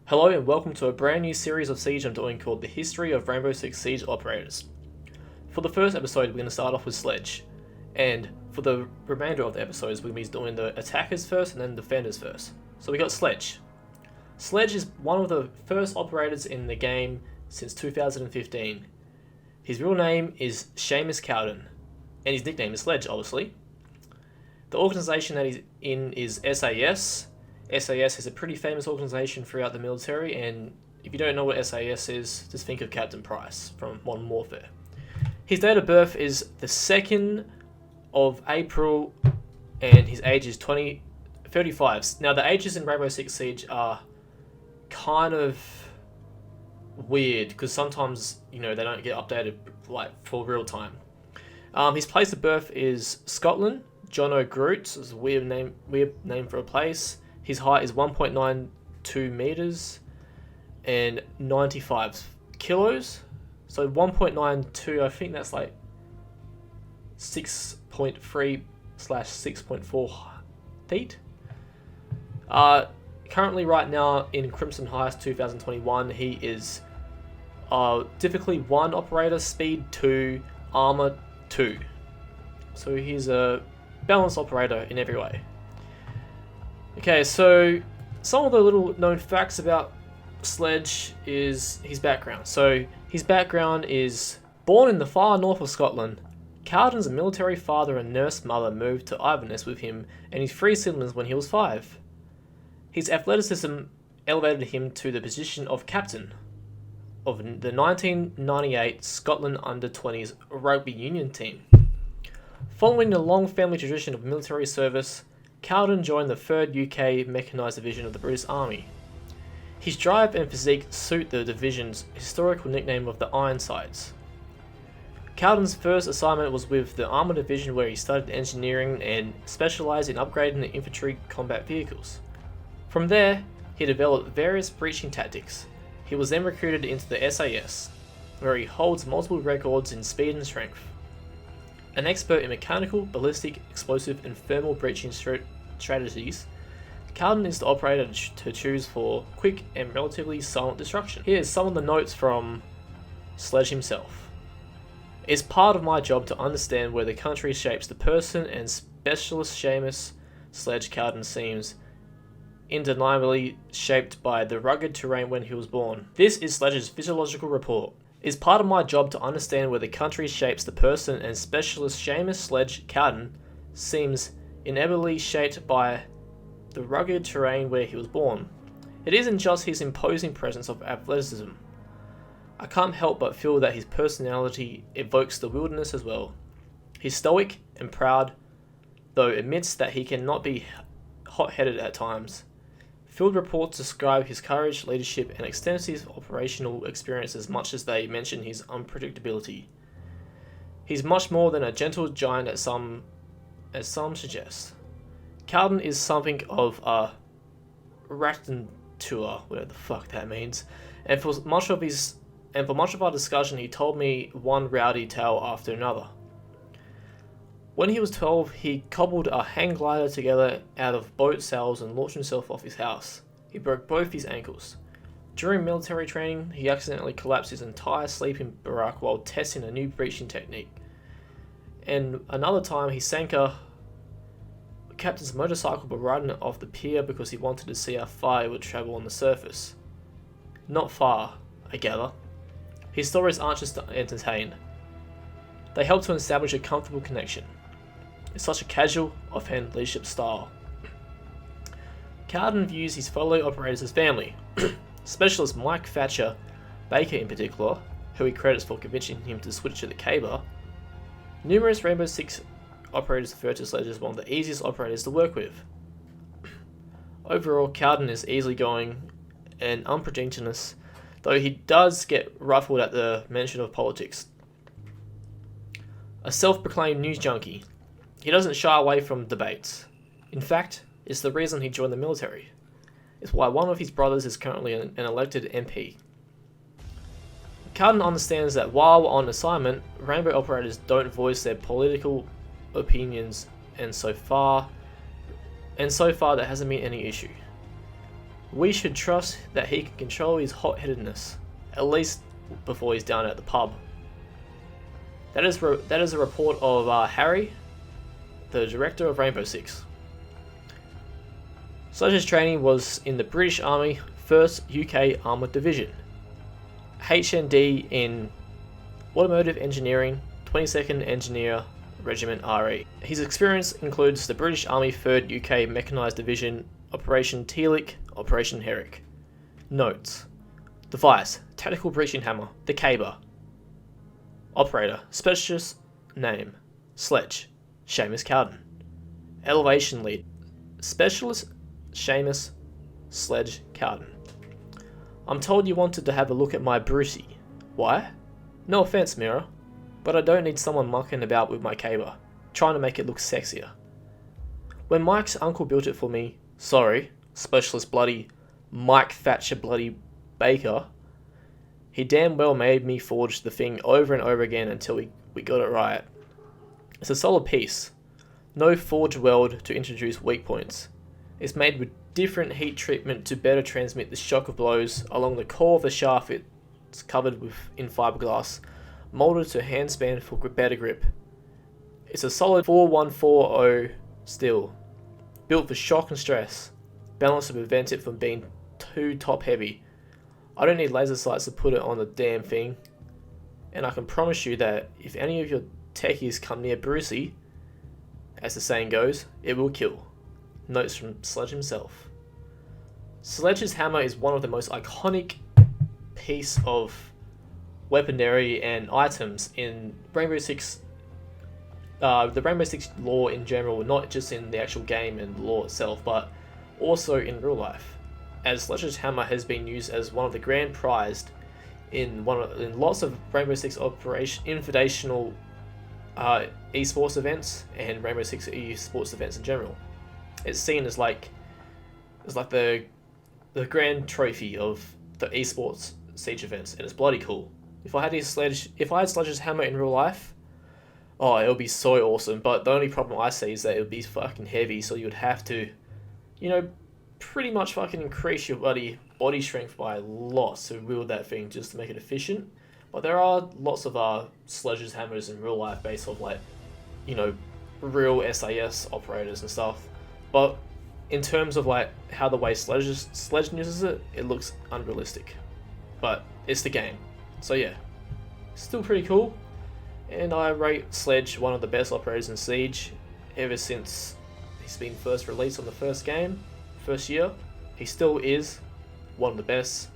Hello and welcome to a brand new series of Siege I'm doing called The History of Rainbow Six Siege Operators. For the first episode, we're going to start off with Sledge, and for the remainder of the episodes, we're going to be doing the attackers first and then defenders first. So we got Sledge. Sledge is one of the first operators in the game since 2015. His real name is Seamus Carden, and his nickname is Sledge, obviously. The organisation that he's in is SAS. SAS is a pretty famous organisation throughout the military, and if you don't know what SAS is, just think of Captain Price from Modern Warfare. His date of birth is the 2nd of April, and his age is 35. Now, the ages in Rainbow Six Siege are kind of weird, because sometimes, they don't get updated for real time. His place of birth is Scotland. John O'Groats is a weird name for a place. His height is 1.92 meters and 95 kilos. So 1.92, I think that's like 6.3/6.4 feet. Currently, right now in Crimson Heist 2021, he is difficulty 1 operator, speed 2, armor 2. So he's a balanced operator in every way. Okay, so some of the little known facts about Sledge is his background. So his background is born in the far north of Scotland. Carden's military father and nurse mother moved to Inverness with him and his 3 siblings when he was 5. His athleticism elevated him to the position of captain of the 1998 Scotland Under-20s rugby union team. Following the long family tradition of military service, Carden joined the 3rd UK Mechanised Division of the British Army. His drive and physique suit the division's historical nickname of the Ironsides. Carden's first assignment was with the Armour Division, where he studied engineering and specialised in upgrading the infantry combat vehicles. From there, he developed various breaching tactics. He was then recruited into the SAS, where he holds multiple records in speed and strength. An expert in mechanical, ballistic, explosive and thermal breaching strategies, Carden is the operator to choose for quick and relatively silent destruction. Here's some of the notes from Sledge himself. It's part of my job to understand where the country shapes the person, and specialist Seamus Sledge Carden seems undeniably shaped by the rugged terrain when he was born. This is Sledge's physiological report. It's part of my job to understand where the country shapes the person, and specialist Seamus Sledge Carden seems inevitably shaped by the rugged terrain where he was born. It isn't just his imposing presence of athleticism. I can't help but feel that his personality evokes the wilderness as well. He's stoic and proud, though admits that he cannot be hot-headed at times. Field reports describe his courage, leadership, and extensive operational experience as much as they mention his unpredictability. He's much more than a gentle giant as some suggest. Carden is something of a raconteur, whatever the fuck that means, and for much of our discussion, he told me one rowdy tale after another. When he was 12, he cobbled a hang glider together out of boat sails and launched himself off his house. He broke both his ankles. During military training, he accidentally collapsed his entire sleeping barack while testing a new breaching technique. And another time, he sank a captain's motorcycle by riding it off the pier because he wanted to see how far it would travel on the surface. Not far, I gather. His stories aren't just to entertain. They help to establish a comfortable connection. It's such a casual, offhand leadership style. Carden views his fellow operators as family. Specialist Mike Thatcher, Baker in particular, who he credits for convincing him to switch to the K-bar. Numerous Rainbow Six operators refer to Sledge as one of the easiest operators to work with. Overall, Carden is easygoing and unpredictable, though he does get ruffled at the mention of politics. A self-proclaimed news junkie, he doesn't shy away from debates. In fact, it's the reason he joined the military. It's why one of his brothers is currently an elected MP. Carden understands that while on assignment, Rainbow operators don't voice their political opinions, and so far there hasn't been any issue. We should trust that he can control his hot-headedness, at least before he's down at the pub. That is a report of Harry, the director of Rainbow Six. Sledge's training was in the British Army 1st UK Armoured Division, HND in Automotive Engineering, 22nd Engineer Regiment RE. His experience includes the British Army 3rd UK Mechanised Division, Operation Tealic, Operation Herrick. Notes: Device, Tactical Breaching Hammer, the Caber. Operator, Specialist, Name, Sledge, Seamus Carden. Elevation Lead, Specialist, Seamus, Sledge, Carden. I'm told you wanted to have a look at my Brucey. Why? No offense, Mira, but I don't need someone mucking about with my caber, trying to make it look sexier. When Mike's uncle built it for me, sorry, Specialist bloody Mike Thatcher bloody Baker, he damn well made me forge the thing over and over again until we got it right. It's a solid piece. No forge weld to introduce weak points. It's made with different heat treatment to better transmit the shock of blows along the core of the shaft. It's covered in fiberglass, molded to handspan for better grip. It's a solid 4140 steel, built for shock and stress, balanced to prevent it from being too top heavy. I don't need laser sights to put it on the damn thing, and I can promise you that if any of your techies come near Brucey, as the saying goes, it will kill. Notes from Sledge himself. Sledge's hammer is one of the most iconic piece of weaponry and items in Rainbow Six, the Rainbow Six lore in general, not just in the actual game and the lore itself, but also in real life, as Sledge's hammer has been used as one of the grand prized in lots of Rainbow Six Invitational esports events and Rainbow Six esports events in general. It's seen as like the grand trophy of the esports siege events, and it's bloody cool. If I had Sledge's hammer in real life, oh, it would be so awesome. But the only problem I see is that it would be fucking heavy, so you would have to, pretty much fucking increase your body strength by lots to wield that thing just to make it efficient. But there are lots of Sledge's hammers in real life based off real SAS operators and stuff. But in terms of how the way Sledge uses it, it looks unrealistic. But it's the game. So yeah, still pretty cool. And I rate Sledge one of the best operators in Siege ever since he's been first released on the first year. He still is one of the best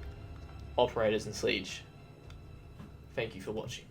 operators in Siege. Thank you for watching.